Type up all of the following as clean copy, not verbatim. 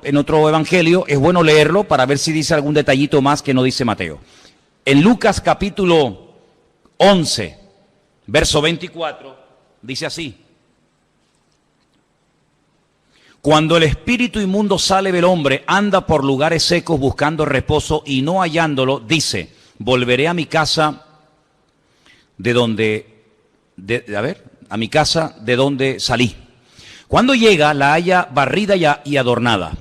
en otro evangelio, es bueno leerlo para ver si dice algún detallito más que no dice Mateo. En Lucas capítulo 11, verso 24, dice así: cuando el espíritu inmundo sale del hombre, anda por lugares secos buscando reposo y no hallándolo, dice: volveré a mi casa a mi casa de donde salí. Cuando llega, la halla barrida y adornada.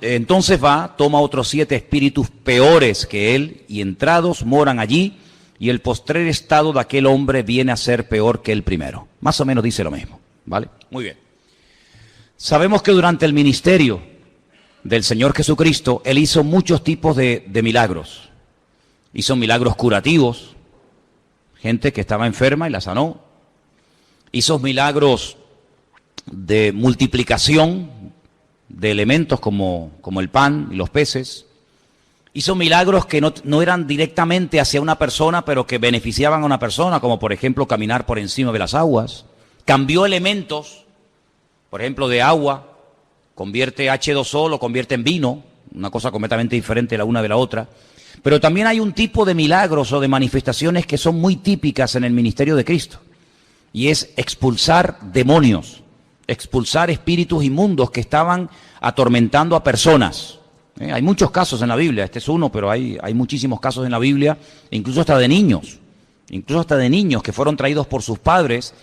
Entonces va, toma otros 7 espíritus peores que él, y entrados moran allí, y el postrer estado de aquel hombre viene a ser peor que el primero. Más o menos dice lo mismo, ¿vale? Muy bien. Sabemos que durante el ministerio del Señor Jesucristo, Él hizo muchos tipos de milagros. Hizo milagros curativos, gente que estaba enferma y la sanó. Hizo milagros de multiplicación de elementos como el pan y los peces. Hizo milagros que no eran directamente hacia una persona, pero que beneficiaban a una persona, como por ejemplo caminar por encima de las aguas. Cambió elementos, por ejemplo de agua, convierte H2O, lo convierte en vino, una cosa completamente diferente la una de la otra. Pero también hay un tipo de milagros o de manifestaciones que son muy típicas en el ministerio de Cristo, y es expulsar demonios, expulsar espíritus inmundos que estaban atormentando a personas. Hay muchos casos en la Biblia, este es uno, pero hay muchísimos casos en la Biblia, incluso hasta de niños que fueron traídos por sus padres,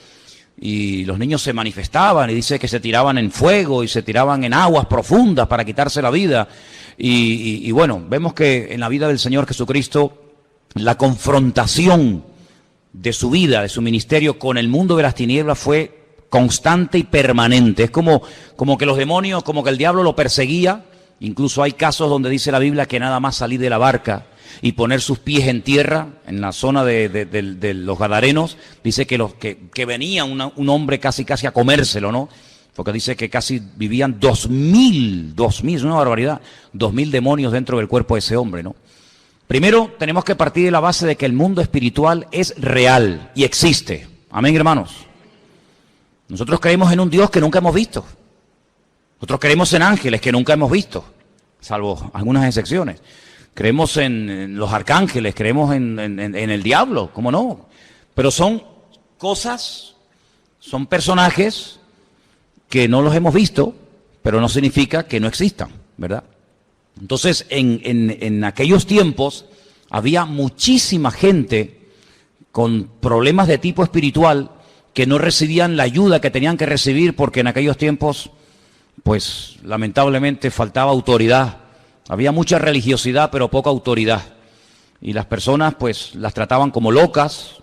y los niños se manifestaban, y dice que se tiraban en fuego y se tiraban en aguas profundas para quitarse la vida. Y bueno, vemos que en la vida del Señor Jesucristo, la confrontación de su vida, de su ministerio con el mundo de las tinieblas fue constante y permanente. Es como que los demonios, como que el diablo lo perseguía. Incluso hay casos donde dice la Biblia que nada más salir de la barca y poner sus pies en tierra, en la zona de los Gadarenos, dice que venía un hombre casi a comérselo, ¿no? Porque dice que casi vivían 2000, es una barbaridad, 2000 demonios dentro del cuerpo de ese hombre, ¿no? Primero tenemos que partir de la base de que el mundo espiritual es real y existe. Amén, hermanos. Nosotros creemos en un Dios que nunca hemos visto. Nosotros creemos en ángeles que nunca hemos visto, salvo algunas excepciones. Creemos en los arcángeles, creemos en el diablo, ¿cómo no? Pero son cosas, son personajes que no los hemos visto, pero no significa que no existan, ¿verdad? Entonces, en aquellos tiempos había muchísima gente con problemas de tipo espiritual que no recibían la ayuda que tenían que recibir, porque en aquellos tiempos, pues lamentablemente faltaba autoridad. Había mucha religiosidad, pero poca autoridad. Y las personas, pues, las trataban como locas,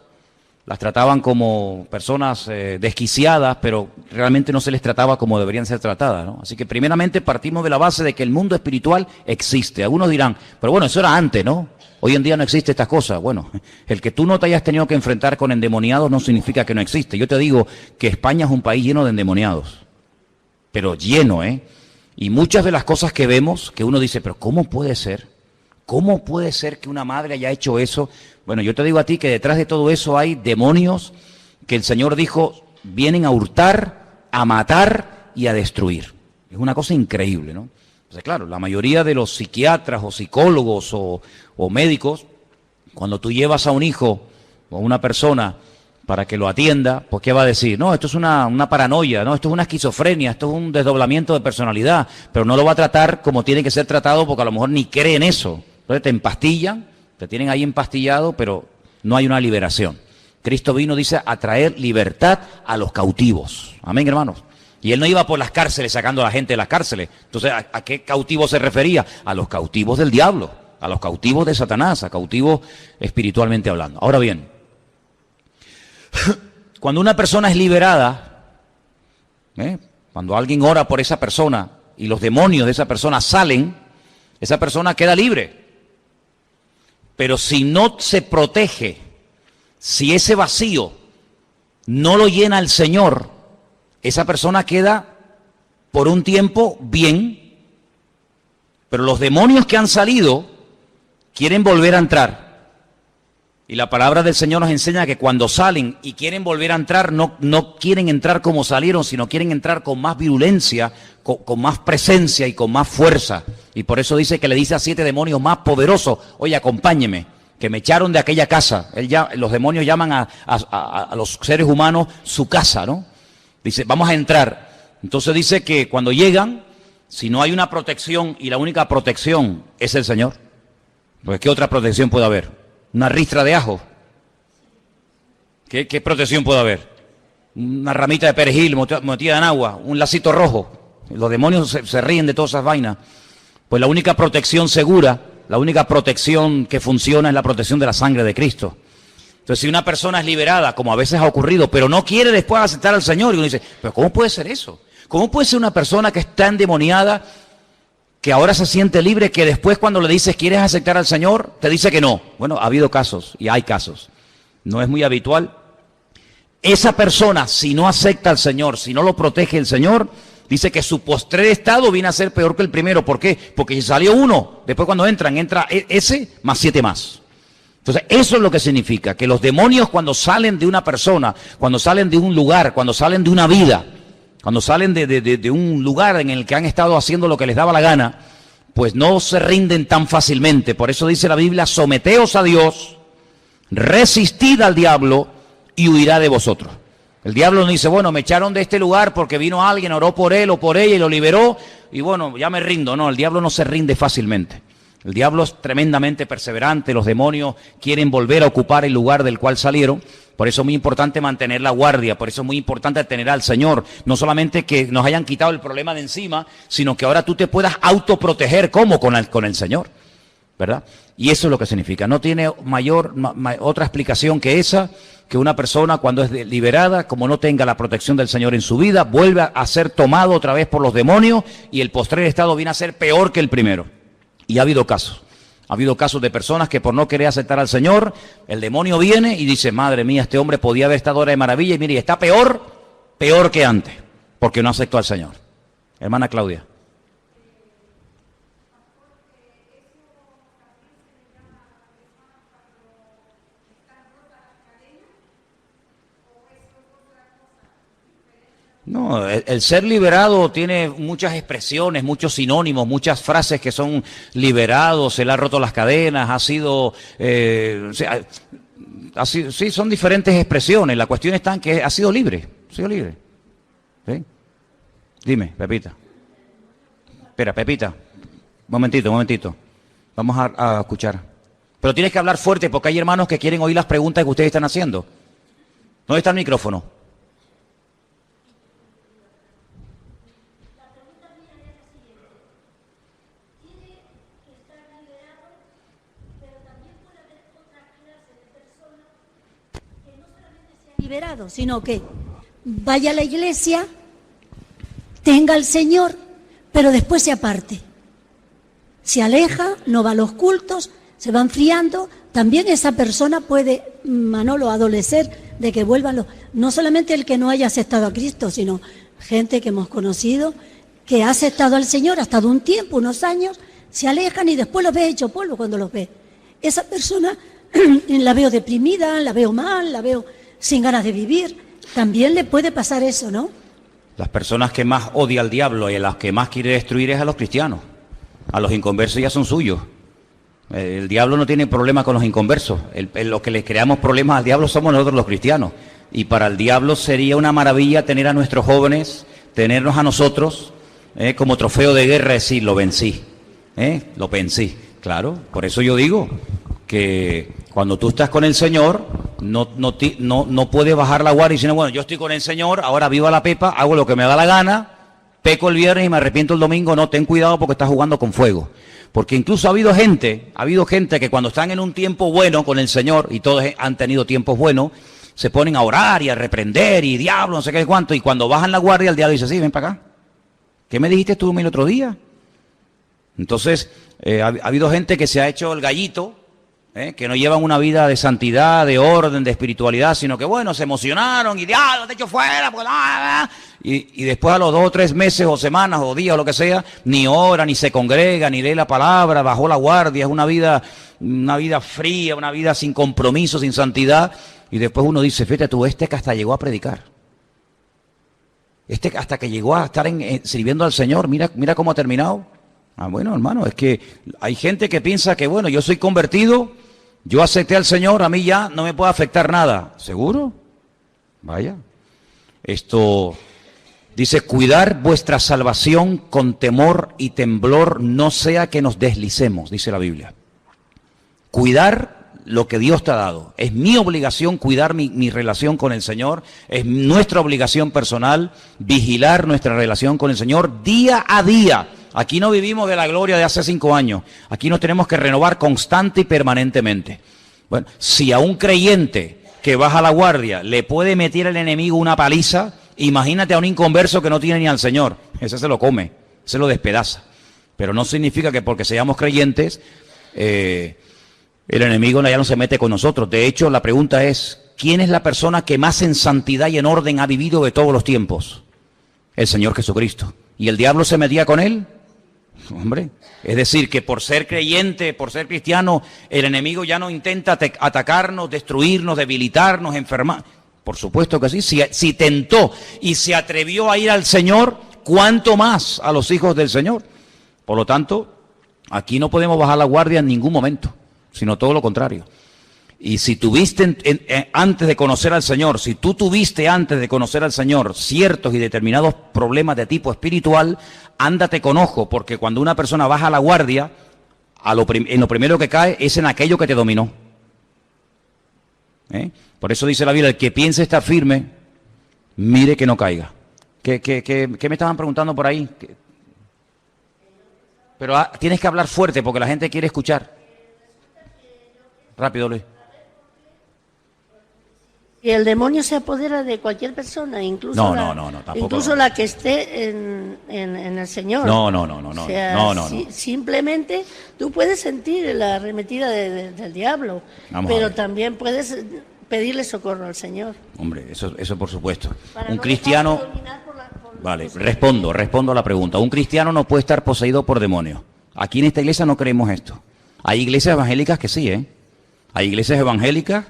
las trataban como personas desquiciadas, pero realmente no se les trataba como deberían ser tratadas, ¿no? Así que primeramente partimos de la base de que el mundo espiritual existe. Algunos dirán, pero bueno, eso era antes, ¿no? Hoy en día no existe estas cosas. Bueno, el que tú no te hayas tenido que enfrentar con endemoniados no significa que no existe. Yo te digo que España es un país lleno de endemoniados, pero lleno, ¿eh? Y muchas de las cosas que vemos, que uno dice, pero ¿cómo puede ser? ¿Cómo puede ser que una madre haya hecho eso? Bueno, yo te digo a ti que detrás de todo eso hay demonios que el Señor dijo, vienen a hurtar, a matar y a destruir. Es una cosa increíble, ¿no? Entonces, claro, la mayoría de los psiquiatras o psicólogos o médicos, cuando tú llevas a un hijo o a una persona para que lo atienda, pues ¿qué va a decir? No, esto es una paranoia, no, esto es una esquizofrenia, esto es un desdoblamiento de personalidad, pero no lo va a tratar como tiene que ser tratado porque a lo mejor ni cree en eso. Entonces te empastillan, te tienen ahí empastillado, pero no hay una liberación. Cristo vino, dice, a traer libertad a los cautivos. Amén, hermanos. Y Él no iba por las cárceles sacando a la gente de las cárceles. Entonces, ¿a qué cautivos se refería? A los cautivos del diablo, a los cautivos de Satanás, a cautivos espiritualmente hablando. Ahora bien, cuando una persona es liberada, cuando alguien ora por esa persona y los demonios de esa persona salen, esa persona queda libre. Pero si no se protege, si ese vacío no lo llena el Señor, esa persona queda por un tiempo bien, pero los demonios que han salido quieren volver a entrar. Y la palabra del Señor nos enseña que cuando salen y quieren volver a entrar, no quieren entrar como salieron, sino quieren entrar con más virulencia, con más presencia y con más fuerza. Y por eso dice que le dice a 7 demonios más poderosos, oye, acompáñeme, que me echaron de aquella casa. Los demonios llaman a los seres humanos su casa, ¿no? Dice, vamos a entrar. Entonces dice que cuando llegan, si no hay una protección, y la única protección es el Señor, pues ¿qué otra protección puede haber? Una ristra de ajo. ¿Qué protección puede haber? Una ramita de perejil metida en agua, un lacito rojo. Los demonios se ríen de todas esas vainas. Pues la única protección segura, la única protección que funciona es la protección de la sangre de Cristo. Entonces, si una persona es liberada, como a veces ha ocurrido, pero no quiere después aceptar al Señor, y uno dice, pero ¿cómo puede ser eso? ¿Cómo puede ser una persona que está endemoniada, que ahora se siente libre, que después cuando le dices, ¿quieres aceptar al Señor?, te dice que no? Bueno, ha habido casos, y hay casos. No es muy habitual. Esa persona, si no acepta al Señor, si no lo protege el Señor, dice que su postrer estado viene a ser peor que el primero. ¿Por qué? Porque si salió uno, después cuando entra ese más 7 más. Entonces, eso es lo que significa, que los demonios cuando salen de una persona, cuando salen de un lugar, cuando salen de una vida, cuando salen de un lugar en el que han estado haciendo lo que les daba la gana, pues no se rinden tan fácilmente. Por eso dice la Biblia, someteos a Dios, resistid al diablo y huirá de vosotros. El diablo no dice, bueno, me echaron de este lugar porque vino alguien, oró por él o por ella y lo liberó, y bueno, ya me rindo. No, el diablo no se rinde fácilmente. El diablo es tremendamente perseverante, los demonios quieren volver a ocupar el lugar del cual salieron. Por eso es muy importante mantener la guardia, por eso es muy importante tener al Señor. No solamente que nos hayan quitado el problema de encima, sino que ahora tú te puedas autoproteger como con el Señor, ¿verdad? Y eso es lo que significa. No tiene otra explicación que esa, que una persona cuando es liberada, como no tenga la protección del Señor en su vida, vuelve a ser tomado otra vez por los demonios y el postrer estado viene a ser peor que el primero. Y ha habido casos. Ha habido casos de personas que por no querer aceptar al Señor, el demonio viene y dice, madre mía, este hombre podía haber estado ahora de maravilla y mire, y está peor que antes, porque no aceptó al Señor. Hermana Claudia. No, el ser liberado tiene muchas expresiones, muchos sinónimos, muchas frases que son liberados, se le ha roto las cadenas, sí, son diferentes expresiones. La cuestión está en que ha sido libre, ¿Sí? Dime, Pepita. Espera, Pepita, momentito. Vamos a escuchar. Pero tienes que hablar fuerte porque hay hermanos que quieren oír las preguntas que ustedes están haciendo. ¿Dónde está el micrófono? Liberado, sino que vaya a la iglesia, tenga al Señor, pero después se aparte. Se aleja, no va a los cultos, se va enfriando. También esa persona puede, Manolo, adolecer de que vuelvan no solamente el que no haya aceptado a Cristo, sino gente que hemos conocido, que ha aceptado al Señor, ha estado un tiempo, unos años, se alejan y después los ve hecho polvo cuando los ve. Esa persona la veo deprimida, la veo mal, la veo sin ganas de vivir. También le puede pasar eso, ¿no? Las personas que más odia al diablo y a las que más quiere destruir es a los cristianos. A los inconversos ya son suyos. El diablo no tiene problema con los inconversos. Los que le creamos problemas al diablo somos nosotros los cristianos. Y para el diablo sería una maravilla tener a nuestros jóvenes, tenernos a nosotros como trofeo de guerra, decir, lo vencí. Lo vencí. Claro, por eso yo digo que cuando tú estás con el Señor, no puedes bajar la guardia y decir, bueno, yo estoy con el Señor, ahora viva la pepa, hago lo que me da la gana, peco el viernes y me arrepiento el domingo. No, ten cuidado porque estás jugando con fuego. Porque incluso ha habido gente que cuando están en un tiempo bueno con el Señor, y todos han tenido tiempos buenos, se ponen a orar y a reprender y diablo, no sé qué cuánto, y cuando bajan la guardia, el diablo dice, sí, ven para acá. ¿Qué me dijiste tú el otro día? Entonces, ha habido gente que se ha hecho el gallito, que no llevan una vida de santidad, de orden, de espiritualidad, sino que bueno, se emocionaron y diablo, te echo fuera, pues, y después a los 2 o 3 meses o semanas o días o lo que sea, ni ora, ni se congrega, ni lee la palabra, bajó la guardia, es una vida fría, una vida sin compromiso, sin santidad, y después uno dice, fíjate tú, que hasta llegó a predicar. Hasta que llegó a estar sirviendo al Señor, mira cómo ha terminado. Bueno, hermano, es que hay gente que piensa que, bueno, yo soy convertido, yo acepté al Señor, a mí ya no me puede afectar nada. ¿Seguro? Vaya. Esto dice, cuidar vuestra salvación con temor y temblor, no sea que nos deslicemos, dice la Biblia. Cuidar lo que Dios te ha dado. Es mi obligación cuidar mi relación con el Señor, es nuestra obligación personal vigilar nuestra relación con el Señor día a día. Aquí no vivimos de la gloria de hace 5 años, aquí nos tenemos que renovar constante y permanentemente. Bueno, si a un creyente que baja la guardia le puede meter el enemigo una paliza, imagínate a un inconverso que no tiene ni al Señor, ese se lo come, se lo despedaza. Pero no significa que porque seamos creyentes, el enemigo ya no se mete con nosotros. De hecho, la pregunta es, ¿quién es la persona que más en santidad y en orden ha vivido de todos los tiempos? El Señor Jesucristo. ¿Y el diablo se metía con él? Hombre, es decir, que por ser creyente, por ser cristiano, el enemigo ya no intenta atacarnos, destruirnos, debilitarnos, enfermar. Por supuesto que sí. Si tentó y se atrevió a ir al Señor, ¿cuánto más a los hijos del Señor? Por lo tanto, aquí no podemos bajar la guardia en ningún momento, sino todo lo contrario. Y si tuviste antes de conocer al Señor, si tú tuviste antes de conocer al Señor ciertos y determinados problemas de tipo espiritual, ándate con ojo, porque cuando una persona baja la guardia, en lo primero que cae es en aquello que te dominó. Por eso dice la Biblia, el que piense estar firme, mire que no caiga. ¿Qué me estaban preguntando por ahí? Pero tienes que hablar fuerte porque la gente quiere escuchar. Rápido, Luis. Y el demonio se apodera de cualquier persona, incluso tampoco. Incluso la que esté en el Señor. No. O sea, simplemente tú puedes sentir la arremetida del diablo, pero también puedes pedirle socorro al Señor. Hombre, eso por supuesto. Para Un no cristiano... Vale, respondo a la pregunta. Un cristiano no puede estar poseído por demonios. Aquí en esta iglesia no creemos esto. Hay iglesias evangélicas que sí, Hay iglesias evangélicas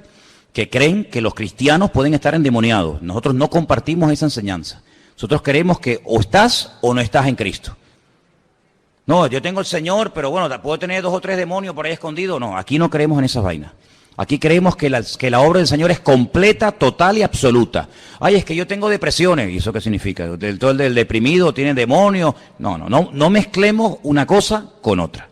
que creen que los cristianos pueden estar endemoniados. Nosotros no compartimos esa enseñanza. Nosotros creemos que o estás o no estás en Cristo. No, yo tengo el Señor, pero bueno, puedo tener 2 o 3 demonios por ahí escondidos. No, aquí no creemos en esas vainas. Aquí creemos que la obra del Señor es completa, total y absoluta. Ay, es que yo tengo depresiones. ¿Y eso qué significa? Todo el del deprimido tiene demonios. No mezclemos una cosa con otra.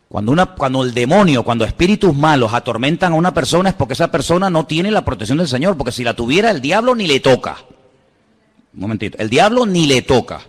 Cuando el demonio, cuando espíritus malos atormentan a una persona es porque esa persona no tiene la protección del Señor, porque si la tuviera el diablo ni le toca. Un momentito, el diablo ni le toca.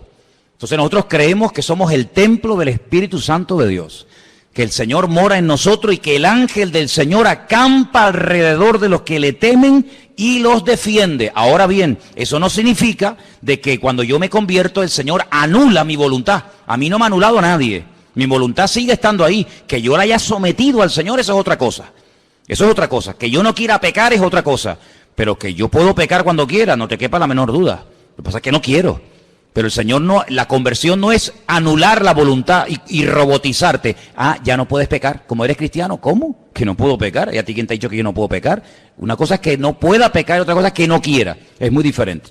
Entonces nosotros creemos que somos el templo del Espíritu Santo de Dios, que el Señor mora en nosotros y que el ángel del Señor acampa alrededor de los que le temen y los defiende. Ahora bien, eso no significa de que cuando yo me convierto el Señor anula mi voluntad. A mí no me ha anulado a nadie. Mi voluntad sigue estando ahí. Que yo la haya sometido al Señor, eso es otra cosa. Eso es otra cosa. Que yo no quiera pecar es otra cosa. Pero que yo puedo pecar cuando quiera, no te quepa la menor duda. Lo que pasa es que no quiero. Pero el Señor no, la conversión no es anular la voluntad y robotizarte. Ya no puedes pecar. Como eres cristiano, ¿cómo? Que no puedo pecar. ¿Y a ti quién te ha dicho que yo no puedo pecar? Una cosa es que no pueda pecar y otra cosa es que no quiera. Es muy diferente.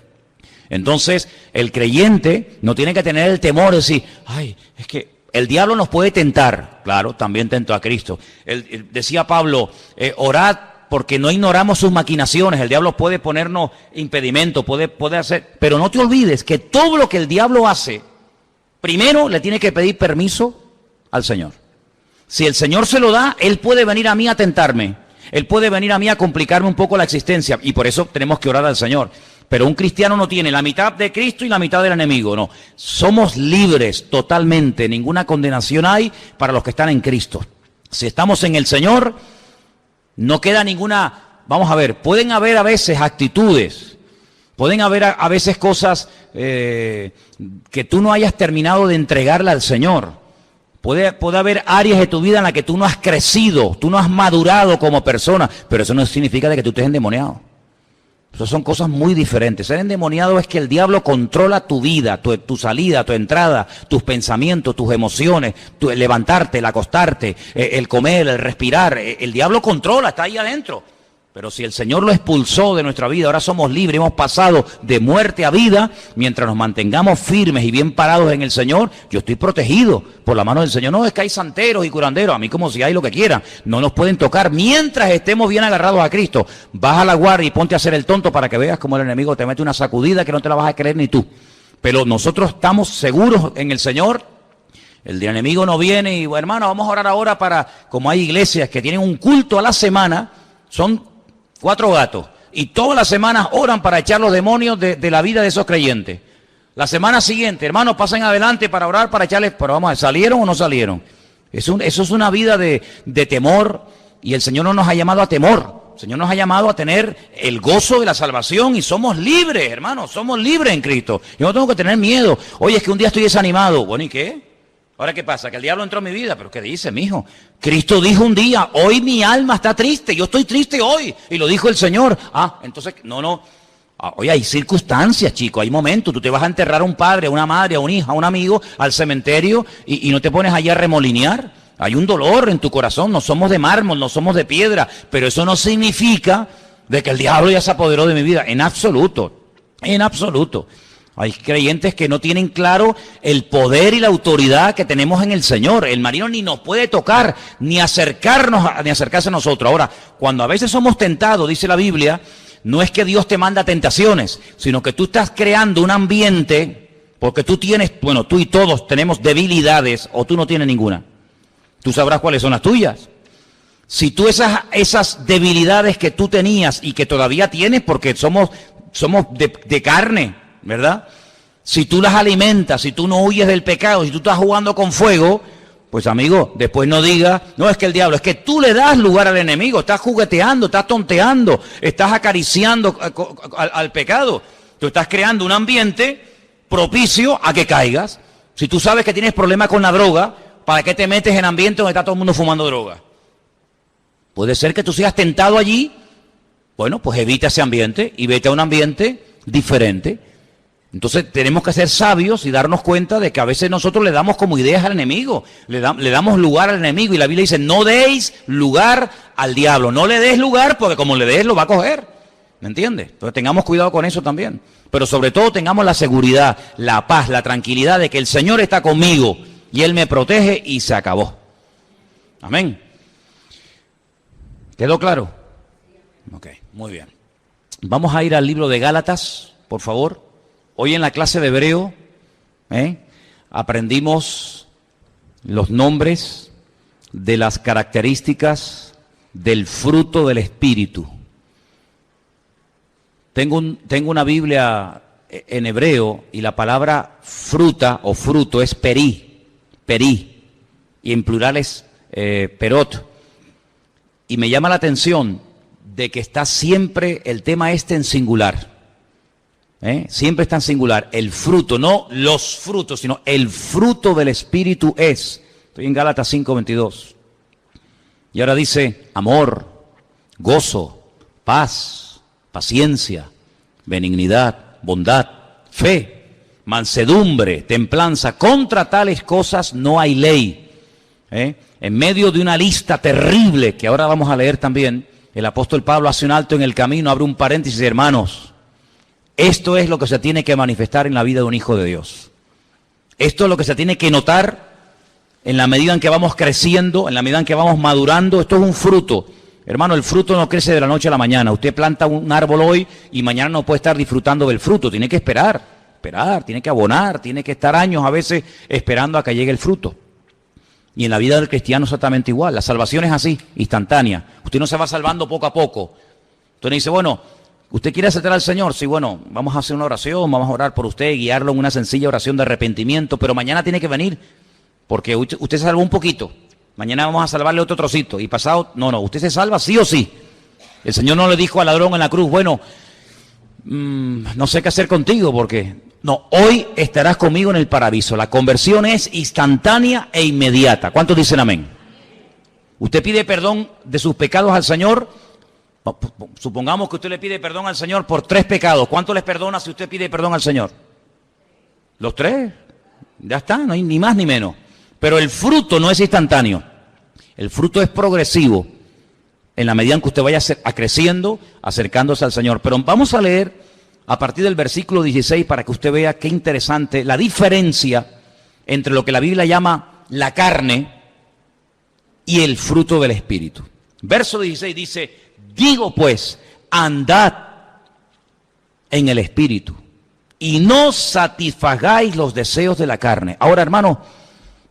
Entonces, el creyente no tiene que tener el temor de decir, ay, es que el diablo nos puede tentar. Claro, también tentó a Cristo. Decía Pablo, orad porque no ignoramos sus maquinaciones. El diablo puede ponernos impedimento, puede hacer... Pero no te olvides que todo lo que el diablo hace, primero le tiene que pedir permiso al Señor. Si el Señor se lo da, Él puede venir a mí a tentarme. Él puede venir a mí a complicarme un poco la existencia. Y por eso tenemos que orar al Señor. Pero un cristiano no tiene la mitad de Cristo y la mitad del enemigo, no. Somos libres totalmente, ninguna condenación hay para los que están en Cristo. Si estamos en el Señor, no queda ninguna... Vamos a ver, pueden haber a veces actitudes, pueden haber a veces cosas que tú no hayas terminado de entregarle al Señor. Puede haber áreas de tu vida en las que tú no has crecido, tú no has madurado como persona, pero eso no significa de que tú estés endemoniado. Esas son cosas muy diferentes. Ser endemoniado es que el diablo controla tu vida, tu salida, tu entrada, tus pensamientos, tus emociones, el levantarte, el acostarte, el comer, el respirar. El diablo controla, está ahí adentro. Pero si el Señor lo expulsó de nuestra vida, ahora somos libres, hemos pasado de muerte a vida, mientras nos mantengamos firmes y bien parados en el Señor, yo estoy protegido por la mano del Señor. No es que hay santeros y curanderos, a mí como si hay lo que quieran, no nos pueden tocar mientras estemos bien agarrados a Cristo. Baja la guardia y ponte a hacer el tonto para que veas cómo el enemigo te mete una sacudida que no te la vas a creer ni tú. Pero nosotros estamos seguros en el Señor. El enemigo no viene y, hermano, vamos a orar ahora para, como hay iglesias que tienen un culto a la semana, son 4 gatos, y todas las semanas oran para echar los demonios de la vida de esos creyentes. La semana siguiente, hermanos, pasen adelante para orar, para echarles, pero vamos a ver, ¿salieron o no salieron? Eso es una vida de temor, y el Señor no nos ha llamado a temor. El Señor nos ha llamado a tener el gozo de la salvación, y somos libres, hermanos, somos libres en Cristo. Yo no tengo que tener miedo. Oye, es que un día estoy desanimado. Bueno, ¿y qué? Ahora, ¿qué pasa? Que el diablo entró en mi vida. ¿Pero qué dice, mijo? Cristo dijo un día, hoy mi alma está triste, yo estoy triste hoy. Y lo dijo el Señor. Entonces, no. Oye, hay circunstancias, chicos, hay momentos. Tú te vas a enterrar a un padre, a una madre, a un hijo, a un amigo, al cementerio, y no te pones allá a remolinear. Hay un dolor en tu corazón, no somos de mármol, no somos de piedra, pero eso no significa de que el diablo ya se apoderó de mi vida, en absoluto, en absoluto. Hay creyentes que no tienen claro el poder y la autoridad que tenemos en el Señor. El maligno ni nos puede tocar, ni acercarse a nosotros. Ahora, cuando a veces somos tentados, dice la Biblia, no es que Dios te manda tentaciones, sino que tú estás creando un ambiente, porque tú y todos tenemos debilidades, o tú no tienes ninguna. Tú sabrás cuáles son las tuyas. Si tú esas debilidades que tú tenías y que todavía tienes, porque somos de carne, ¿verdad? Si tú las alimentas, si tú no huyes del pecado, si tú estás jugando con fuego, pues amigo, después no digas, no es que el diablo, es que tú le das lugar al enemigo, estás jugueteando, estás tonteando, estás acariciando al pecado. Tú estás creando un ambiente propicio a que caigas. Si tú sabes que tienes problemas con la droga, ¿para qué te metes en ambientes donde está todo el mundo fumando droga? Puede ser que tú seas tentado allí. Bueno, pues evita ese ambiente y vete a un ambiente diferente. Entonces tenemos que ser sabios y darnos cuenta de que a veces nosotros le damos como ideas al enemigo, le damos lugar al enemigo, y la Biblia dice, no deis lugar al diablo, no le des lugar, porque como le des lo va a coger, ¿me entiendes? Entonces tengamos cuidado con eso también, pero sobre todo tengamos la seguridad, la paz, la tranquilidad de que el Señor está conmigo y Él me protege y se acabó. Amén. ¿Quedó claro? Ok, muy bien. Vamos a ir al libro de Gálatas, por favor. Hoy en la clase de hebreo aprendimos los nombres de las características del fruto del Espíritu. Tengo una Biblia en hebreo y la palabra fruta o fruto es perí, y en plural es perot. Y me llama la atención de que está siempre el tema en singular. Siempre está en singular. El fruto, no los frutos, sino el fruto del Espíritu es. Estoy en Gálatas 5:22. Y ahora dice amor, gozo, paz, paciencia, benignidad, bondad, fe, mansedumbre, templanza. Contra tales cosas no hay ley. En medio de una lista terrible que ahora vamos a leer también, el apóstol Pablo hace un alto en el camino, abre un paréntesis, hermanos. Esto es lo que se tiene que manifestar en la vida de un hijo de Dios. Esto es lo que se tiene que notar en la medida en que vamos creciendo, en la medida en que vamos madurando. Esto es un fruto. Hermano, el fruto no crece de la noche a la mañana. Usted planta un árbol hoy y mañana no puede estar disfrutando del fruto. Tiene que esperar, tiene que abonar, tiene que estar años a veces esperando a que llegue el fruto. Y en la vida del cristiano exactamente igual. La salvación es así, instantánea. Usted no se va salvando poco a poco. Entonces dice, bueno, ¿usted quiere aceptar al Señor? Sí, bueno, vamos a hacer una oración, vamos a orar por usted, guiarlo en una sencilla oración de arrepentimiento, pero mañana tiene que venir, porque usted se salvó un poquito, mañana vamos a salvarle otro trocito, y pasado, no, usted se salva sí o sí. El Señor no le dijo al ladrón en la cruz, bueno, no sé qué hacer contigo, porque No, hoy estarás conmigo en el paraíso. La conversión es instantánea e inmediata. ¿Cuántos dicen amén? Usted pide perdón de sus pecados al Señor. Supongamos que usted le pide perdón al Señor por 3 pecados. ¿Cuánto les perdona si usted pide perdón al Señor? ¿Los 3? Ya está, no hay ni más ni menos. Pero el fruto no es instantáneo. El fruto es progresivo en la medida en que usted vaya creciendo, acercándose al Señor. Pero vamos a leer a partir del versículo 16 para que usted vea qué interesante la diferencia entre lo que la Biblia llama la carne y el fruto del Espíritu. Verso 16 dice, digo pues, andad en el Espíritu y no satisfagáis los deseos de la carne. Ahora, hermano,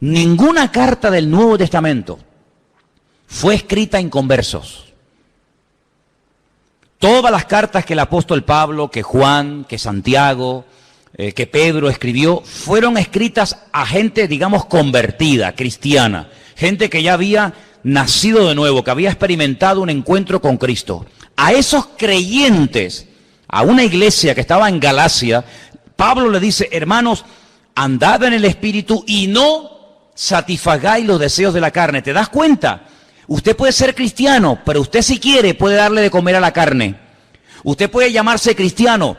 ninguna carta del Nuevo Testamento fue escrita en conversos. Todas las cartas que el apóstol Pablo, que Juan, que Santiago, que Pedro escribió, fueron escritas a gente, digamos, convertida, cristiana. Gente que ya había nacido de nuevo, que había experimentado un encuentro con Cristo. A esos creyentes, a una iglesia que estaba en Galacia, Pablo le dice, hermanos, andad en el Espíritu y no satisfagáis los deseos de la carne. ¿Te das cuenta? Usted puede ser cristiano, pero usted si quiere puede darle de comer a la carne. Usted puede llamarse cristiano,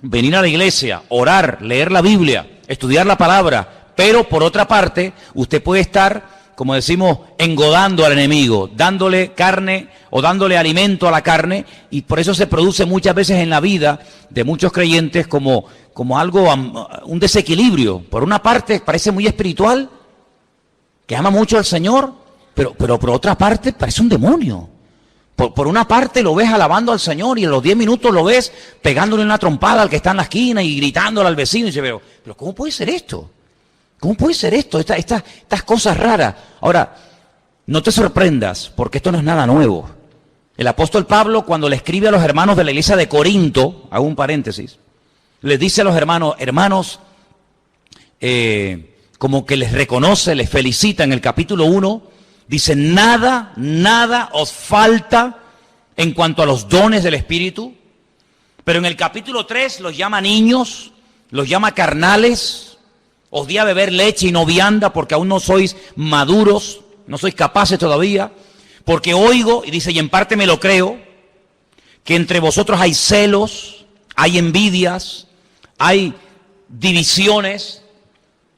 venir a la iglesia, orar, leer la Biblia, estudiar la palabra, pero por otra parte, usted puede estar, como decimos, engodando al enemigo, dándole carne o dándole alimento a la carne, y por eso se produce muchas veces en la vida de muchos creyentes como algo, un desequilibrio. Por una parte parece muy espiritual, que ama mucho al Señor, pero por otra parte parece un demonio. Por una parte lo ves alabando al Señor y en los 10 minutos lo ves pegándole una trompada al que está en la esquina y gritándole al vecino. Y dice, pero ¿cómo puede ser esto? ¿Cómo puede ser esto? Estas cosas raras. Ahora, no te sorprendas, porque esto no es nada nuevo. El apóstol Pablo, cuando le escribe a los hermanos de la iglesia de Corinto, hago un paréntesis, les dice a los hermanos, como que les reconoce, les felicita en el capítulo 1, dice, nada os falta en cuanto a los dones del Espíritu. Pero en el capítulo 3 los llama niños, los llama carnales, os di a beber leche y no vianda porque aún no sois maduros, no sois capaces todavía. Porque oigo, y dice, y en parte me lo creo, que entre vosotros hay celos, hay envidias, hay divisiones,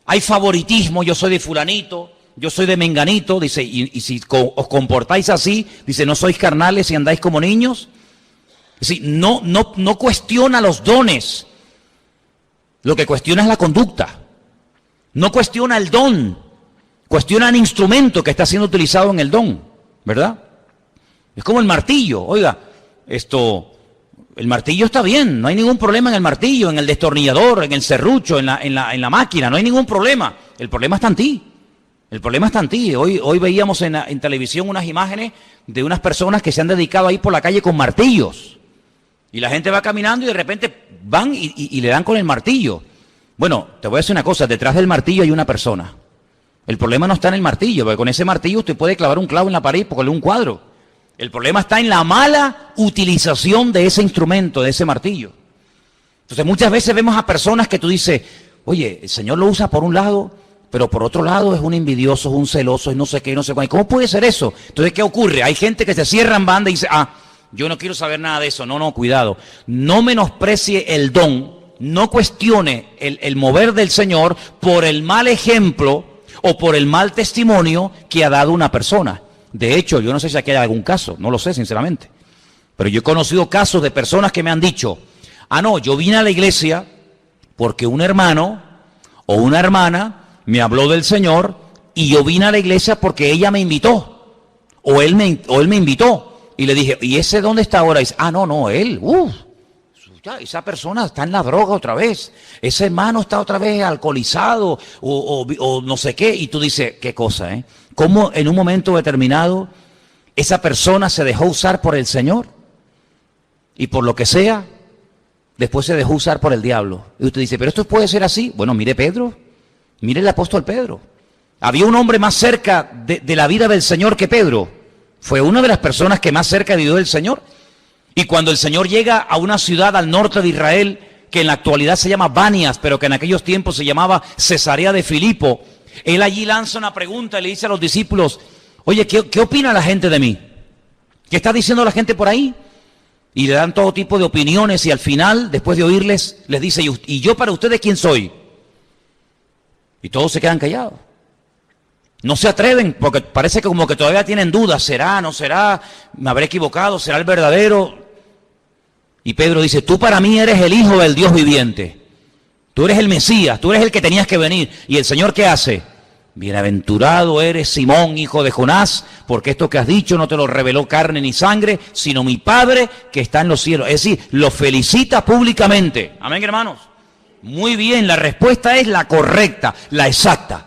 hay favoritismo, yo soy de fulanito, yo soy de menganito, dice, y si os comportáis así, dice, no sois carnales y andáis como niños. Es decir, no cuestiona los dones, lo que cuestiona es la conducta. No cuestiona el don, cuestiona el instrumento que está siendo utilizado en el don, ¿verdad? Es como el martillo, oiga, el martillo está bien, no hay ningún problema en el martillo, en el destornillador, en el serrucho, en la máquina, no hay ningún problema. El problema está en ti. El problema está en ti. Hoy veíamos en televisión unas imágenes de unas personas que se han dedicado a ir por la calle con martillos. Y la gente va caminando y de repente van y le dan con el martillo. Bueno, te voy a decir una cosa, detrás del martillo hay una persona. El problema no está en el martillo, porque con ese martillo usted puede clavar un clavo en la pared y ponerle un cuadro. El problema está en la mala utilización de ese instrumento, de ese martillo. Entonces muchas veces vemos a personas que tú dices, oye, el Señor lo usa por un lado, pero por otro lado es un envidioso, es un celoso, es no sé qué, no sé cuál. ¿Cómo puede ser eso? Entonces, ¿qué ocurre? Hay gente que se cierra en banda y dice, yo no quiero saber nada de eso. No, cuidado. No menosprecie el don, no cuestione el mover del Señor por el mal ejemplo o por el mal testimonio que ha dado una persona. De hecho, yo no sé si aquí hay algún caso, no lo sé sinceramente, pero yo he conocido casos de personas que me han dicho, no, yo vine a la iglesia porque un hermano o una hermana me habló del Señor y yo vine a la iglesia porque ella me invitó o él me invitó y le dije, ¿y ese dónde está ahora? Y dice, no, él, ya, esa persona está en la droga otra vez, ese hermano está otra vez alcoholizado o no sé qué, y tú dices, qué cosa, ¿cómo en un momento determinado esa persona se dejó usar por el Señor? Y por lo que sea, después se dejó usar por el diablo. Y usted dice, ¿pero esto puede ser así? Bueno, mire Pedro, mire el apóstol Pedro. Había un hombre más cerca de la vida del Señor que Pedro. Fue una de las personas que más cerca vivió del Señor. Y cuando el Señor llega a una ciudad al norte de Israel, que en la actualidad se llama Banias, pero que en aquellos tiempos se llamaba Cesarea de Filipo. Él allí lanza una pregunta y le dice a los discípulos, oye, ¿qué opina la gente de mí? ¿Qué está diciendo la gente por ahí? Y le dan todo tipo de opiniones y al final, después de oírles, les dice, ¿y yo para ustedes quién soy? Y todos se quedan callados. No se atreven porque parece que como que todavía tienen dudas, ¿será, no será? ¿Me habré equivocado? ¿Será el verdadero? Y Pedro dice, tú para mí eres el Hijo del Dios viviente. Tú eres el Mesías, tú eres el que tenías que venir. ¿Y el Señor qué hace? Bienaventurado eres Simón, hijo de Jonás, porque esto que has dicho no te lo reveló carne ni sangre, sino mi Padre que está en los cielos. Es decir, lo felicita públicamente. Amén, hermanos. Muy bien, la respuesta es la correcta, la exacta.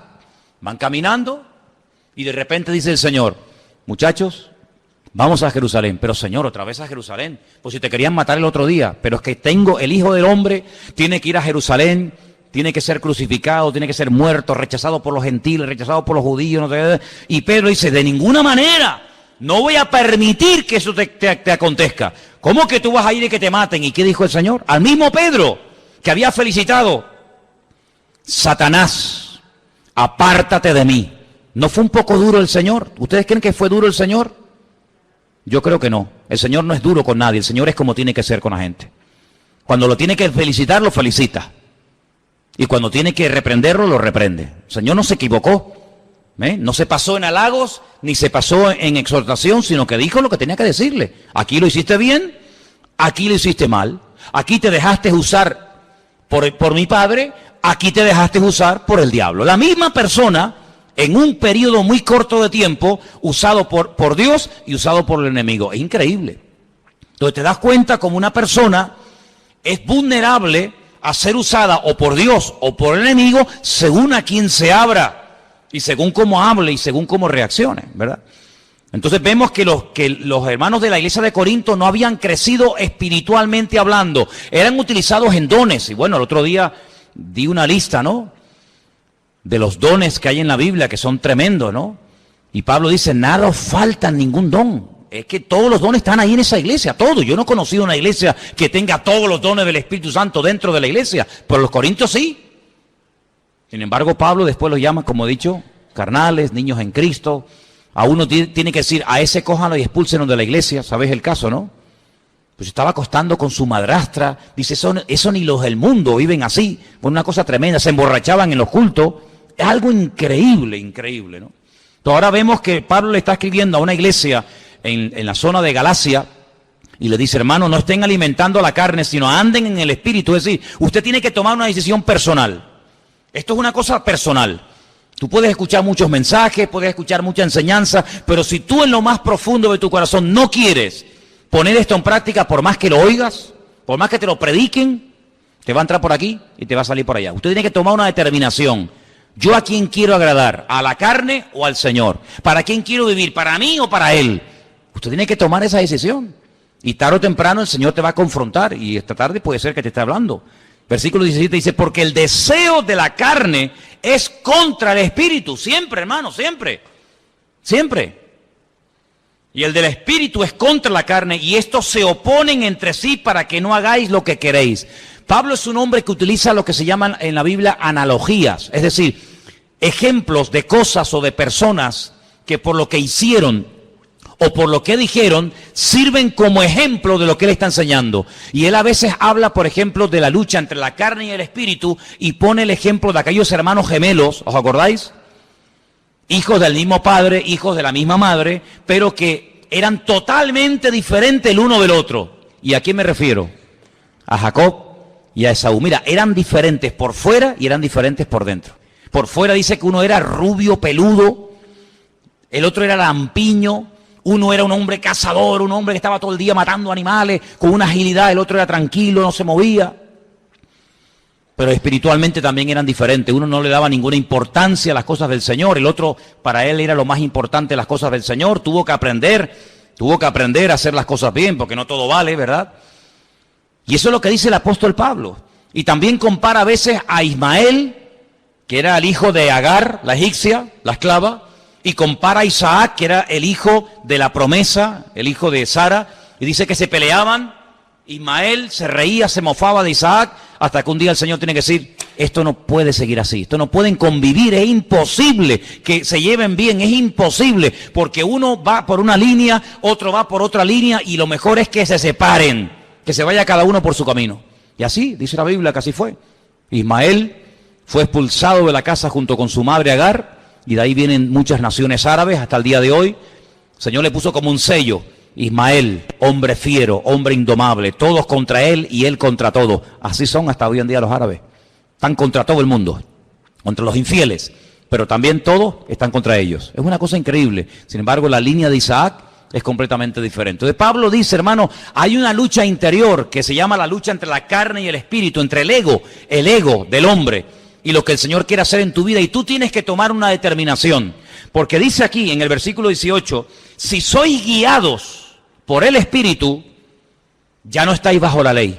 Van caminando y de repente dice el Señor, muchachos, vamos a Jerusalén. Pero Señor, otra vez a Jerusalén. Pues si te querían matar el otro día, pero es que el Hijo del Hombre tiene que ir a Jerusalén, tiene que ser crucificado, tiene que ser muerto, rechazado por los gentiles, rechazado por los judíos. No sé, y Pedro dice, de ninguna manera, no voy a permitir que eso te acontezca. ¿Cómo que tú vas a ir y que te maten? ¿Y qué dijo el Señor? Al mismo Pedro, que había felicitado, Satanás, apártate de mí. ¿No fue un poco duro el Señor? ¿Ustedes creen que fue duro el Señor? Yo creo que no. El Señor no es duro con nadie. El Señor es como tiene que ser con la gente. Cuando lo tiene que felicitar, lo felicita. Y cuando tiene que reprenderlo, lo reprende. El Señor no se equivocó. No se pasó en halagos, ni se pasó en exhortación, sino que dijo lo que tenía que decirle. Aquí lo hiciste bien, aquí lo hiciste mal. Aquí te dejaste usar por mi Padre, aquí te dejaste usar por el diablo. La misma persona, en un periodo muy corto de tiempo, usado por Dios y usado por el enemigo. Es increíble. Entonces te das cuenta como una persona es vulnerable a ser usada o por Dios o por el enemigo según a quien se abra y según cómo hable y según cómo reaccione, ¿verdad? Entonces vemos que los hermanos de la iglesia de Corinto no habían crecido espiritualmente hablando, eran utilizados en dones. Y bueno, el otro día di una lista, ¿no?, de los dones que hay en la Biblia, que son tremendos, ¿no? Y Pablo dice, nada os falta ningún don. Es que todos los dones están ahí en esa iglesia, todos. Yo no he conocido una iglesia que tenga todos los dones del Espíritu Santo dentro de la iglesia, pero los corintios sí. Sin embargo, Pablo después los llama, como he dicho, carnales, niños en Cristo. A uno tiene que decir, a ese cójanlo y expúlsenlo de la iglesia. ¿Sabéis el caso, no? Pues estaba acostando con su madrastra. Dice, eso ni los del mundo viven así. Fue una cosa tremenda, se emborrachaban en los cultos. Es algo increíble, increíble, ¿no? Entonces ahora vemos que Pablo le está escribiendo a una iglesia en la zona de Galacia y le dice, hermano, no estén alimentando la carne, sino anden en el Espíritu. Es decir, usted tiene que tomar una decisión personal. Esto es una cosa personal. Tú puedes escuchar muchos mensajes, puedes escuchar mucha enseñanza, pero si tú en lo más profundo de tu corazón no quieres poner esto en práctica, por más que lo oigas, por más que te lo prediquen, te va a entrar por aquí y te va a salir por allá. Usted tiene que tomar una determinación. ¿Yo a quién quiero agradar? ¿A la carne o al Señor? ¿Para quién quiero vivir? ¿Para mí o para Él? Usted tiene que tomar esa decisión. Y tarde o temprano el Señor te va a confrontar. Y esta tarde puede ser que te esté hablando. Versículo 17 dice, porque el deseo de la carne es contra el Espíritu. Siempre, hermano, siempre. Siempre. Y el del Espíritu es contra la carne. Y estos se oponen entre sí para que no hagáis lo que queréis. Pablo es un hombre que utiliza lo que se llaman en la Biblia analogías. Es decir, ejemplos de cosas o de personas que por lo que hicieron o por lo que dijeron, sirven como ejemplo de lo que él está enseñando. Y él a veces habla, por ejemplo, de la lucha entre la carne y el espíritu, y pone el ejemplo de aquellos hermanos gemelos, ¿os acordáis? Hijos del mismo padre, hijos de la misma madre, pero que eran totalmente diferentes el uno del otro. ¿Y a quién me refiero? A Jacob y a Esaú. Mira, eran diferentes por fuera y eran diferentes por dentro. Por fuera dice que uno era rubio, peludo, el otro era lampiño. Uno era un hombre cazador, un hombre que estaba todo el día matando animales con una agilidad, el otro era tranquilo, no se movía. Pero espiritualmente también eran diferentes. Uno no le daba ninguna importancia a las cosas del Señor, el otro para él era lo más importante las cosas del Señor. Tuvo que aprender a hacer las cosas bien, porque no todo vale, ¿verdad? Y eso es lo que dice el apóstol Pablo. Y también compara a veces a Ismael, que era el hijo de Agar, la egipcia, la esclava, y compara a Isaac, que era el hijo de la promesa, el hijo de Sara, y dice que se peleaban. Ismael se reía, se mofaba de Isaac, hasta que un día el Señor tiene que decir, esto no puede seguir así, esto no pueden convivir, es imposible que se lleven bien, es imposible, porque uno va por una línea, otro va por otra línea, y lo mejor es que se separen, que se vaya cada uno por su camino. Y así, dice la Biblia, que así fue. Ismael fue expulsado de la casa junto con su madre Agar, y de ahí vienen muchas naciones árabes hasta el día de hoy. El Señor le puso como un sello, Ismael, hombre fiero, hombre indomable, todos contra él y él contra todos. Así son hasta hoy en día los árabes. Están contra todo el mundo, contra los infieles, pero también todos están contra ellos. Es una cosa increíble. Sin embargo, la línea de Isaac es completamente diferente. Entonces Pablo dice, hermano, hay una lucha interior que se llama la lucha entre la carne y el espíritu, entre el ego del hombre y lo que el Señor quiere hacer en tu vida, y tú tienes que tomar una determinación, porque dice aquí en el versículo 18, si sois guiados por el Espíritu, ya no estáis bajo la ley,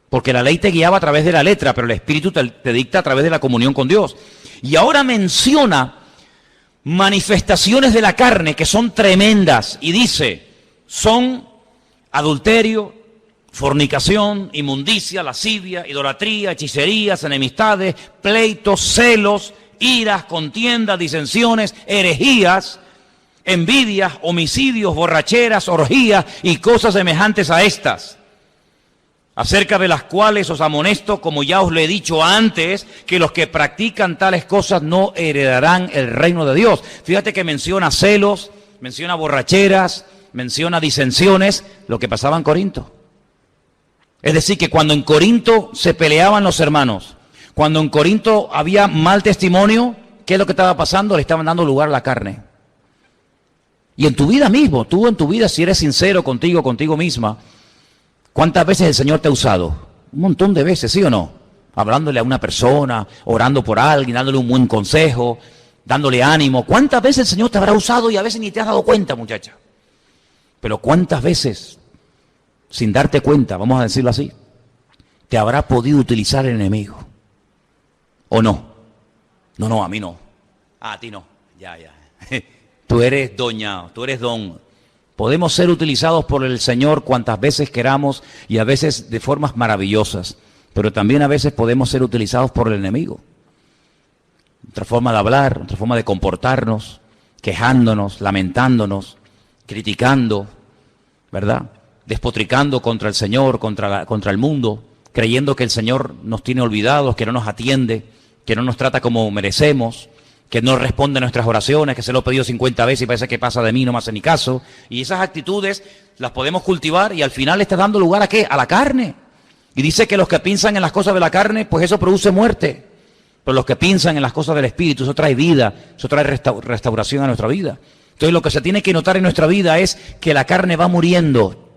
porque la ley te guiaba a través de la letra, pero el Espíritu te dicta a través de la comunión con Dios. Y ahora menciona manifestaciones de la carne que son tremendas, y dice, son adulterio, fornicación, inmundicia, lascivia, idolatría, hechicerías, enemistades, pleitos, celos, iras, contiendas, disensiones, herejías, envidias, homicidios, borracheras, orgías y cosas semejantes a estas, acerca de las cuales os amonesto, como ya os lo he dicho antes, que los que practican tales cosas no heredarán el reino de Dios. Fíjate que menciona celos, menciona borracheras, menciona disensiones, lo que pasaba en Corinto. Es decir, que cuando en Corinto se peleaban los hermanos, cuando en Corinto había mal testimonio, ¿qué es lo que estaba pasando? Le estaban dando lugar a la carne. Y en tu vida mismo, tú en tu vida, si eres sincero contigo misma, ¿cuántas veces el Señor te ha usado? Un montón de veces, ¿sí o no? Hablándole a una persona, orando por alguien, dándole un buen consejo, dándole ánimo. ¿Cuántas veces el Señor te habrá usado y a veces ni te has dado cuenta, muchacha? Pero ¿cuántas veces, sin darte cuenta, vamos a decirlo así, te habrá podido utilizar el enemigo? ¿O no? No, a mí no. A ti no. Ya. Tú eres doña, tú eres don. Podemos ser utilizados por el Señor cuantas veces queramos y a veces de formas maravillosas, pero también a veces podemos ser utilizados por el enemigo. Otra forma de hablar, otra forma de comportarnos, quejándonos, lamentándonos, criticando, ¿verdad? Despotricando contra el Señor, contra el mundo, creyendo que el Señor nos tiene olvidados, que no nos atiende, que no nos trata como merecemos, que no responde a nuestras oraciones, que se lo he pedido 50 veces y parece que pasa de mí, no me hace ni caso. Y esas actitudes las podemos cultivar y al final le está dando lugar ¿a qué? A la carne. Y dice que los que piensan en las cosas de la carne, pues eso produce muerte. Pero los que piensan en las cosas del Espíritu, eso trae vida, eso trae restauración a nuestra vida. Entonces lo que se tiene que notar en nuestra vida es que la carne va muriendo,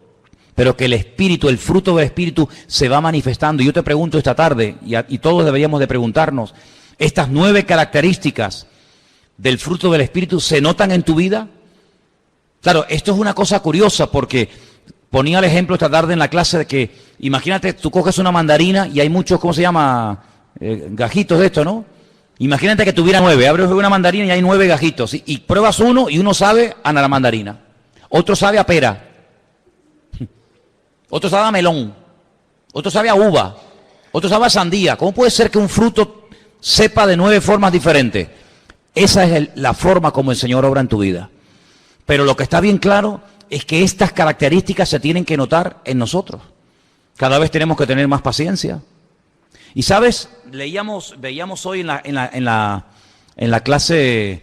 pero que el Espíritu, el fruto del Espíritu se va manifestando. Y yo te pregunto esta tarde, y todos deberíamos de preguntarnos, ¿estas 9 características del fruto del Espíritu se notan en tu vida? Claro, esto es una cosa curiosa porque ponía el ejemplo esta tarde en la clase de que, imagínate, tú coges una mandarina y hay muchos, ¿cómo se llama? Gajitos de esto, ¿no? Imagínate que tuviera 9, abres una mandarina y hay 9 gajitos, y pruebas uno y uno sabe a la mandarina, otro sabe a pera, otro sabe a melón, otro sabe a uva, otro sabe a sandía. ¿Cómo puede ser que un fruto sepa de 9 formas diferentes? Esa es la forma como el Señor obra en tu vida. Pero lo que está bien claro es que estas características se tienen que notar en nosotros. Cada vez tenemos que tener más paciencia. Y sabes, veíamos hoy en la clase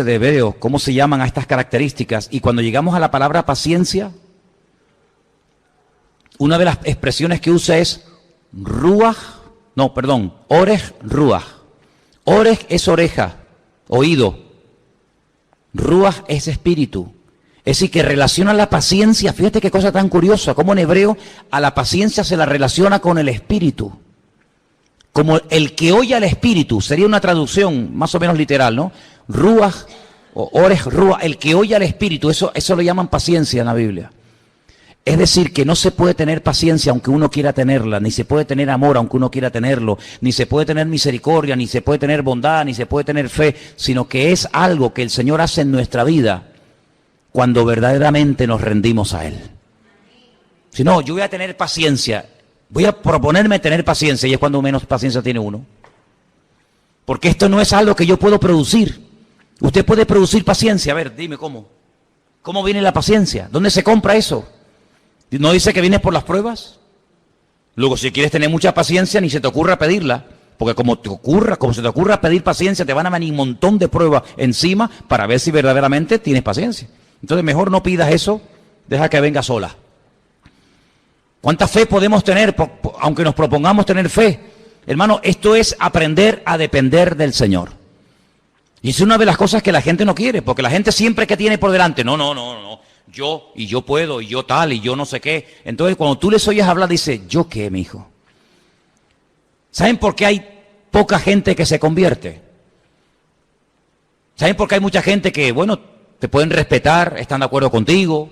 de Hebreo cómo se llaman a estas características. Y cuando llegamos a la palabra paciencia, una de las expresiones que usa es Orej Ruach. Orej es oreja, oído. Ruach es espíritu. Es decir, que relaciona la paciencia. Fíjate qué cosa tan curiosa, como en hebreo a la paciencia se la relaciona con el espíritu. Como el que oye al espíritu, sería una traducción más o menos literal, ¿no? Ruach o Orej Ruach, el que oye al espíritu, eso lo llaman paciencia en la Biblia. Es decir, que no se puede tener paciencia aunque uno quiera tenerla, ni se puede tener amor aunque uno quiera tenerlo, ni se puede tener misericordia, ni se puede tener bondad, ni se puede tener fe, sino que es algo que el Señor hace en nuestra vida cuando verdaderamente nos rendimos a Él. Si no, yo voy a tener paciencia, Voy a proponerme tener paciencia, y es cuando menos paciencia tiene uno. Porque esto no es algo que yo puedo producir. Usted puede producir paciencia. A ver, dime cómo. ¿Cómo viene la paciencia? ¿Dónde se compra eso? ¿No dice que viene por las pruebas? Luego, si quieres tener mucha paciencia, ni se te ocurra pedirla. Porque como se te ocurra pedir paciencia, te van a venir un montón de pruebas encima para ver si verdaderamente tienes paciencia. Entonces, mejor no pidas eso, deja que venga sola. ¿Cuánta fe podemos tener, aunque nos propongamos tener fe? Hermano, esto es aprender a depender del Señor. Y es una de las cosas que la gente no quiere, porque la gente siempre que tiene por delante, no, yo, y yo puedo, y yo tal, y yo no sé qué. Entonces, cuando tú les oyes hablar, dice, ¿yo qué, mijo? ¿Saben por qué hay poca gente que se convierte? ¿Saben por qué hay mucha gente que, bueno, te pueden respetar, están de acuerdo contigo?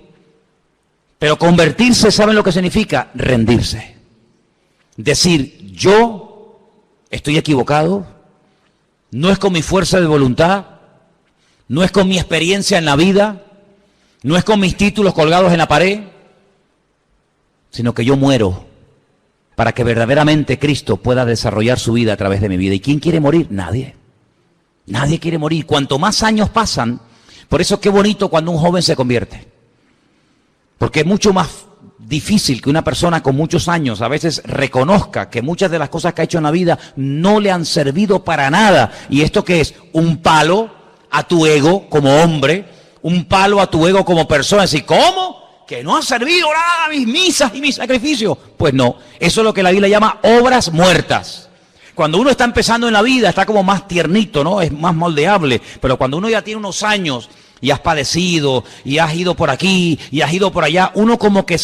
Pero convertirse, ¿saben lo que significa? Rendirse. Decir, yo estoy equivocado, no es con mi fuerza de voluntad, no es con mi experiencia en la vida, no es con mis títulos colgados en la pared, sino que yo muero para que verdaderamente Cristo pueda desarrollar su vida a través de mi vida. ¿Y quién quiere morir? Nadie. Nadie quiere morir. Cuanto más años pasan, por eso qué bonito cuando un joven se convierte. Porque es mucho más difícil que una persona con muchos años a veces reconozca que muchas de las cosas que ha hecho en la vida no le han servido para nada. ¿Y esto qué es? Un palo a tu ego como hombre, un palo a tu ego como persona. Es decir, ¿cómo? ¿Que no ha servido nada a mis misas y mis sacrificios? Pues no, eso es lo que la Biblia llama obras muertas. Cuando uno está empezando en la vida está como más tiernito, ¿no? Es más moldeable, pero cuando uno ya tiene unos años y has padecido, y has ido por aquí, y has ido por allá, uno como que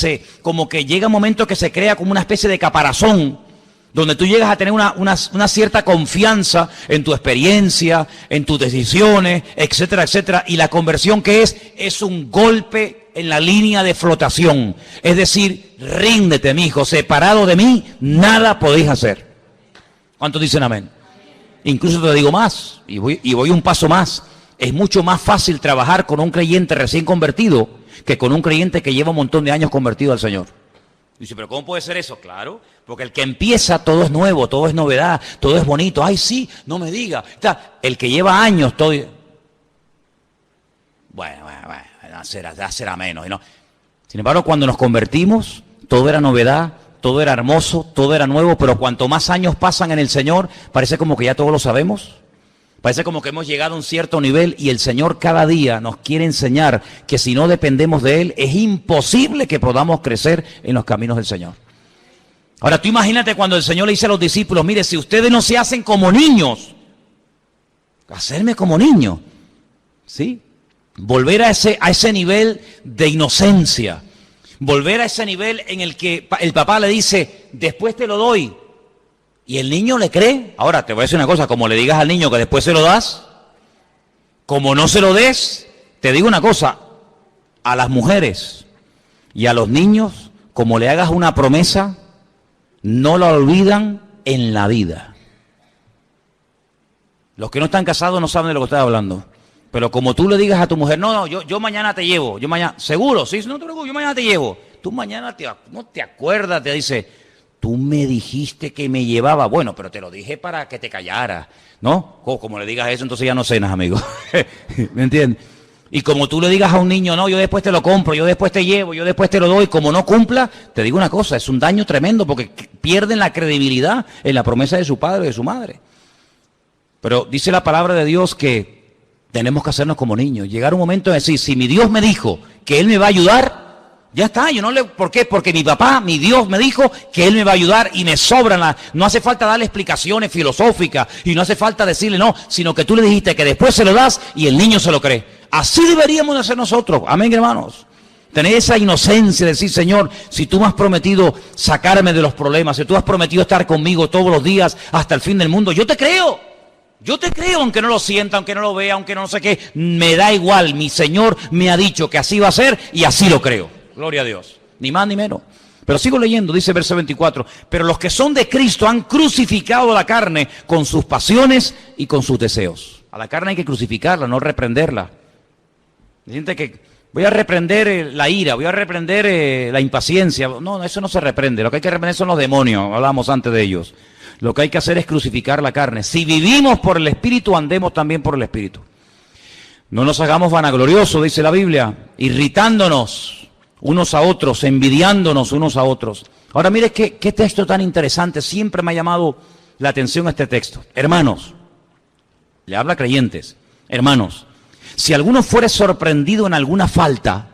llega un momento que se crea como una especie de caparazón, donde tú llegas a tener una cierta confianza en tu experiencia, en tus decisiones, etcétera, etcétera, y la conversión que es un golpe en la línea de flotación, es decir, ríndete, mijo, separado de mí, nada podéis hacer. ¿Cuántos dicen amén? Incluso te digo más, y voy un paso más. Es mucho más fácil trabajar con un creyente recién convertido que con un creyente que lleva un montón de años convertido al Señor. Dice, ¿pero cómo puede ser eso? Claro, porque el que empieza todo es nuevo, todo es novedad, todo es bonito. Ay, sí, no me diga. El que lleva años, todo... Bueno, ya será menos. ¿No? Sin embargo, cuando nos convertimos, todo era novedad, todo era hermoso, todo era nuevo, pero cuanto más años pasan en el Señor, parece como que ya todo lo sabemos. Parece como que hemos llegado a un cierto nivel y el Señor cada día nos quiere enseñar que si no dependemos de Él, es imposible que podamos crecer en los caminos del Señor. Ahora, tú imagínate cuando el Señor le dice a los discípulos, mire, si ustedes no se hacen como niños, hacerme como niño, ¿sí? Volver a ese nivel de inocencia, volver a ese nivel en el que el papá le dice, después te lo doy. Y el niño le cree. Ahora, te voy a decir una cosa, como le digas al niño que después se lo das, como no se lo des, te digo una cosa, a las mujeres y a los niños, como le hagas una promesa, no la olvidan en la vida. Los que no están casados no saben de lo que estoy hablando. Pero como tú le digas a tu mujer, no, yo mañana te llevo, yo mañana, seguro, sí, no te preocupes, yo mañana te llevo. Tú mañana no te acuerdas, te dice... Tú me dijiste que me llevaba, bueno, pero te lo dije para que te callara, ¿no? Como le digas eso, entonces ya no cenas, amigo. ¿Me entiendes? Y como tú le digas a un niño, no, yo después te lo compro, yo después te llevo, yo después te lo doy, como no cumpla, te digo una cosa, es un daño tremendo porque pierden la credibilidad en la promesa de su padre o de su madre. Pero dice la palabra de Dios que tenemos que hacernos como niños, llegar un momento de decir, si mi Dios me dijo que Él me va a ayudar, ya está, ¿por qué? Porque mi papá, mi Dios me dijo que Él me va a ayudar y me sobran no hace falta darle explicaciones filosóficas y no hace falta decirle no, sino que tú le dijiste que después se lo das y el niño se lo cree. Así deberíamos de hacer nosotros, amén, hermanos. Tener esa inocencia de decir, Señor, si tú me has prometido sacarme de los problemas, si tú has prometido estar conmigo todos los días hasta el fin del mundo, yo te creo. Yo te creo, aunque no lo sienta, aunque no lo vea, aunque no sé qué, me da igual, mi Señor me ha dicho que así va a ser y así lo creo. Gloria a Dios, ni más ni menos. Pero sigo leyendo, dice verso 24, pero los que son de Cristo han crucificado la carne con sus pasiones y con sus deseos. A la carne hay que crucificarla, no reprenderla. Siente que voy a reprender la ira, voy a reprender la impaciencia. No, eso no se reprende. Lo que hay que reprender son los demonios, hablábamos antes de ellos. Lo que hay que hacer es crucificar la carne. Si vivimos por el Espíritu, andemos también por el Espíritu. No nos hagamos vanagloriosos, dice la Biblia, irritándonos unos a otros, envidiándonos unos a otros. Ahora mire qué texto tan interesante, siempre me ha llamado la atención este texto. Hermanos, le habla a creyentes, hermanos, si alguno fuere sorprendido en alguna falta,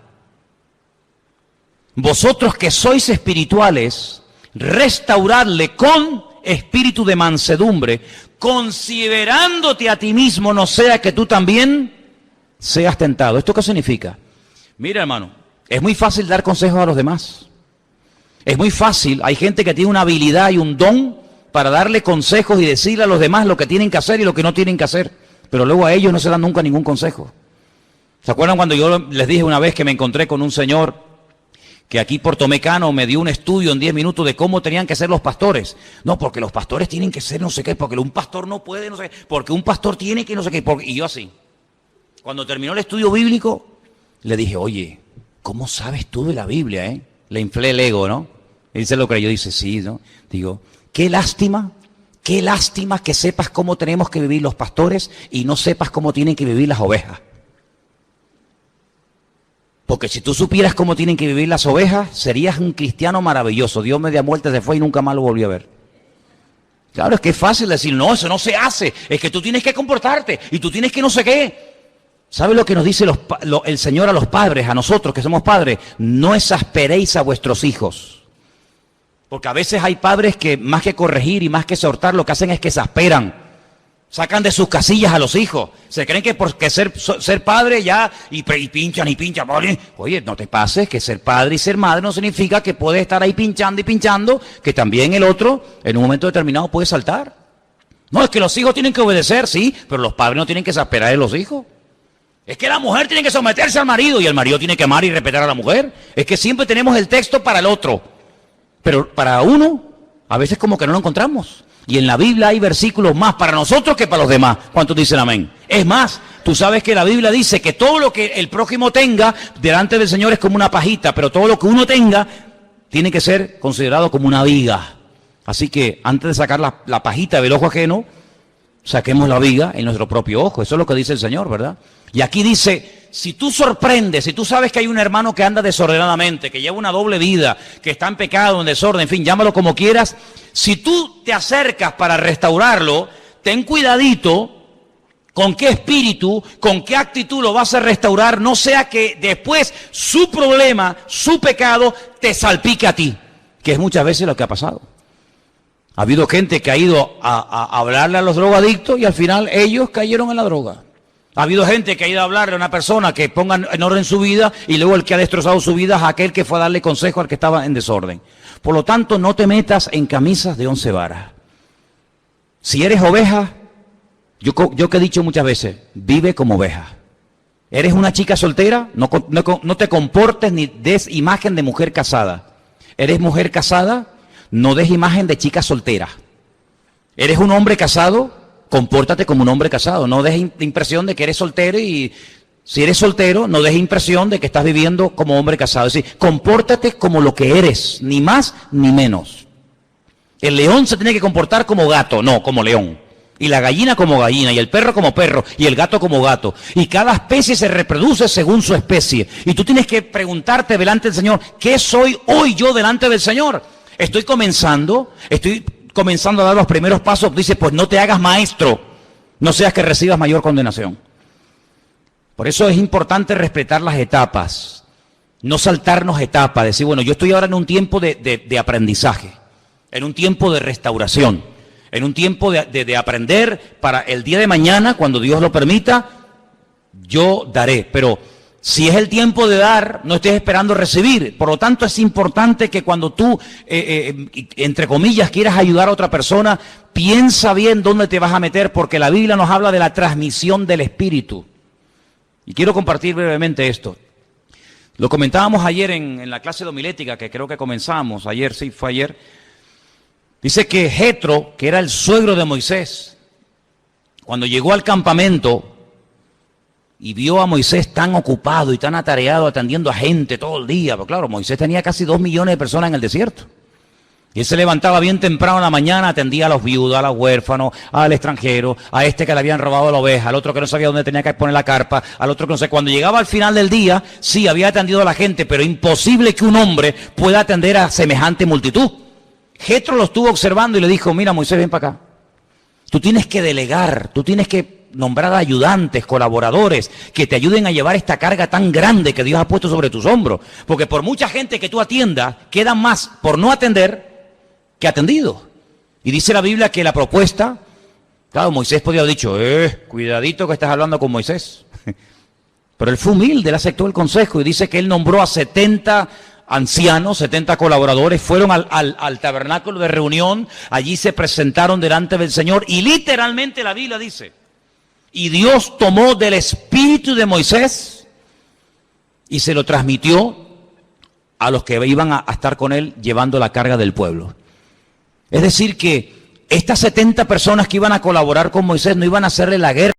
vosotros que sois espirituales, restauradle con espíritu de mansedumbre, considerándote a ti mismo, no sea que tú también seas tentado. ¿Esto qué significa? Mira, hermano, es muy fácil dar consejos a los demás. Es muy fácil, hay gente que tiene una habilidad y un don para darle consejos y decirle a los demás lo que tienen que hacer y lo que no tienen que hacer, pero luego a ellos no se dan nunca ningún consejo. ¿Se acuerdan cuando yo les dije una vez que me encontré con un señor que aquí por Tomecano me dio un estudio en 10 minutos de cómo tenían que ser los pastores? No, porque los pastores tienen que ser no sé qué, porque un pastor no puede no sé qué, porque un pastor tiene que no sé qué, y yo así. Cuando terminó el estudio bíblico, le dije, oye, ¿cómo sabes tú de la Biblia, Le inflé el ego, ¿no? Él se lo creyó, dice, sí, ¿no? Digo, qué lástima que sepas cómo tenemos que vivir los pastores y no sepas cómo tienen que vivir las ovejas. Porque si tú supieras cómo tienen que vivir las ovejas, serías un cristiano maravilloso. Dios media muerte se fue y nunca más lo volvió a ver. Claro, es que es fácil decir, no, eso no se hace. Es que tú tienes que comportarte y tú tienes que no sé qué. ¿Sabe lo que nos dice el Señor a los padres, a nosotros que somos padres? No exasperéis a vuestros hijos. Porque a veces hay padres que más que corregir y más que exhortar, lo que hacen es que exasperan. Sacan de sus casillas a los hijos. Se creen que porque ser padre ya, y pinchan y pinchan. Oye, no te pases, que ser padre y ser madre no significa que puedes estar ahí pinchando y pinchando, que también el otro en un momento determinado puede saltar. No, es que los hijos tienen que obedecer, sí, pero los padres no tienen que exasperar a los hijos. Es que la mujer tiene que someterse al marido y el marido tiene que amar y respetar a la mujer. Es que siempre tenemos el texto para el otro, pero para uno a veces como que no lo encontramos. Y en la Biblia hay versículos más para nosotros que para los demás. ¿Cuántos dicen amén? Es más, tú sabes que la Biblia dice que todo lo que el prójimo tenga delante del Señor es como una pajita, pero todo lo que uno tenga tiene que ser considerado como una viga. Así que antes de sacar la pajita del ojo ajeno, saquemos la viga en nuestro propio ojo. Eso es lo que dice el Señor, ¿verdad? Y aquí dice, si tú sorprendes, si tú sabes que hay un hermano que anda desordenadamente, que lleva una doble vida, que está en pecado, en desorden, en fin, llámalo como quieras, si tú te acercas para restaurarlo, ten cuidadito con qué espíritu, con qué actitud lo vas a restaurar, no sea que después su problema, su pecado, te salpique a ti, que es muchas veces lo que ha pasado. Ha habido gente que ha ido a hablarle a los drogadictos y al final ellos cayeron en la droga. Ha habido gente que ha ido a hablarle a una persona que ponga en orden su vida y luego el que ha destrozado su vida es aquel que fue a darle consejo al que estaba en desorden. Por lo tanto, no te metas en camisas de 11 varas. Si eres oveja, yo que he dicho muchas veces, vive como oveja. Eres una chica soltera, no te comportes ni des imagen de mujer casada. Eres mujer casada, no des imagen de chica soltera. Eres un hombre casado, compórtate como un hombre casado, no des impresión de que eres soltero y si eres soltero, no des impresión de que estás viviendo como hombre casado. Es decir, compórtate como lo que eres, ni más ni menos. El león se tiene que comportar como gato, no como león. Y la gallina como gallina, y el perro como perro, y el gato como gato. Y cada especie se reproduce según su especie. Y tú tienes que preguntarte delante del Señor, ¿qué soy hoy yo delante del Señor? Estoy comenzando a dar los primeros pasos. Dice, pues no te hagas maestro, no seas que recibas mayor condenación. Por eso es importante respetar las etapas, no saltarnos etapas, decir, bueno, yo estoy ahora en un tiempo de aprendizaje, en un tiempo de restauración, en un tiempo de aprender para el día de mañana, cuando Dios lo permita, yo daré, pero si es el tiempo de dar, no estés esperando recibir. Por lo tanto, es importante que cuando tú, entre comillas, quieras ayudar a otra persona, piensa bien dónde te vas a meter, porque la Biblia nos habla de la transmisión del Espíritu. Y quiero compartir brevemente esto. Lo comentábamos ayer en la clase de homilética, que creo que comenzamos, ayer, sí, fue ayer. Dice que Jetro, que era el suegro de Moisés, cuando llegó al campamento, y vio a Moisés tan ocupado y tan atareado atendiendo a gente todo el día. Porque claro, Moisés tenía casi 2 millones de personas en el desierto. Y él se levantaba bien temprano en la mañana, atendía a los viudos, a los huérfanos, al extranjero, a este que le habían robado la oveja, al otro que no sabía dónde tenía que poner la carpa, al otro que no sé. Cuando llegaba al final del día, sí, había atendido a la gente, pero imposible que un hombre pueda atender a semejante multitud. Jetro lo estuvo observando y le dijo, mira Moisés, ven para acá. Tú tienes que delegar, tú tienes que nombrar ayudantes, colaboradores, que te ayuden a llevar esta carga tan grande que Dios ha puesto sobre tus hombros. Porque por mucha gente que tú atiendas, quedan más por no atender que atendido. Y dice la Biblia que la propuesta, claro, Moisés podía haber dicho, cuidadito que estás hablando con Moisés. Pero él fue humilde, él aceptó el consejo y dice que él nombró a 70 ancianos, 70 colaboradores, fueron al tabernáculo de reunión, allí se presentaron delante del Señor y literalmente la Biblia dice, y Dios tomó del espíritu de Moisés y se lo transmitió a los que iban a estar con él llevando la carga del pueblo. Es decir que estas 70 personas que iban a colaborar con Moisés no iban a hacerle la guerra